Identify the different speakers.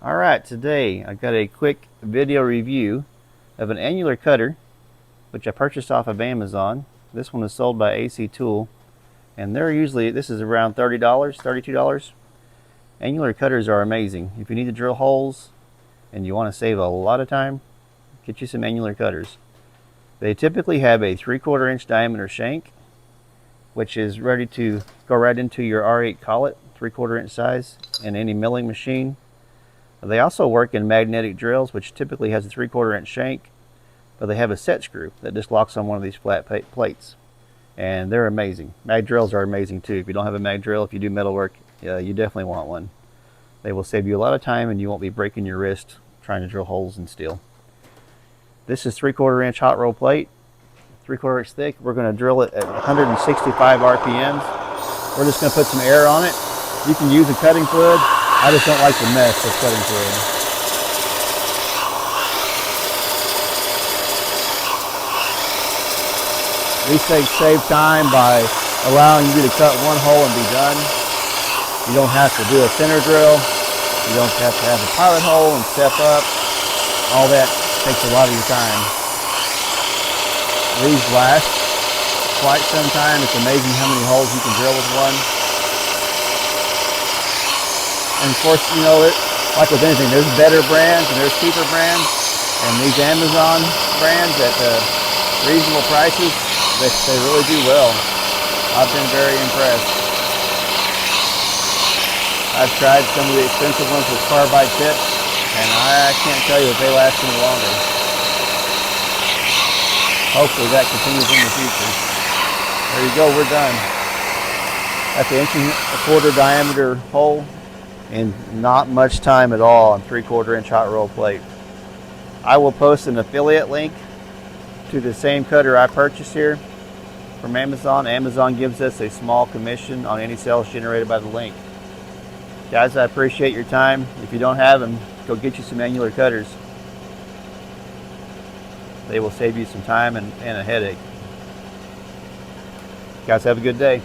Speaker 1: Alright, today I've got a quick video review of an annular cutter which I purchased off of Amazon. This one is sold by ACTool, and they're usually, this is around $30, $32. Annular cutters are amazing. If you need to drill holes and you want to save a lot of time, get you some annular cutters. They typically have a 3/4 inch diameter shank, which is ready to go right into your R8 collet, 3/4 inch size, in any milling machine. They also work in magnetic drills, which typically has a 3/4 inch shank, but they have a set screw that just locks on one of these flat plates, and they're amazing. Mag drills are amazing too. If you don't have a mag drill, if you do metal work, you definitely want one. They will save you a lot of time, and you won't be breaking your wrist trying to drill holes in steel. This is 3/4 inch hot roll plate, 3/4 inch thick. We're going to drill it at 165 RPMs. We're just going to put some air on it. You can use a cutting fluid. I just don't like the mess of cutting fluid. These things save time by allowing you to cut one hole and be done. You don't have to do a center drill. You don't have to have a pilot hole and step up. All that takes a lot of your time. These last quite some time. It's amazing how many holes you can drill with one. And of course, you know, like with anything, there's better brands and there's cheaper brands. And these Amazon brands at reasonable prices, they really do well. I've been very impressed. I've tried some of the expensive ones with carbide tips, and I can't tell you if they last any longer. Hopefully that continues in the future. There you go, we're done. That's the 1.25 inch diameter hole, and not much time at all on 3/4 inch hot roll plate. I will post an affiliate link to the same cutter I purchased here from Amazon. Amazon gives us a small commission on any sales generated by the link. Guys, I appreciate your time. If you don't have them, go get you some annular cutters. They will save you some time and a headache. Guys, have a good day.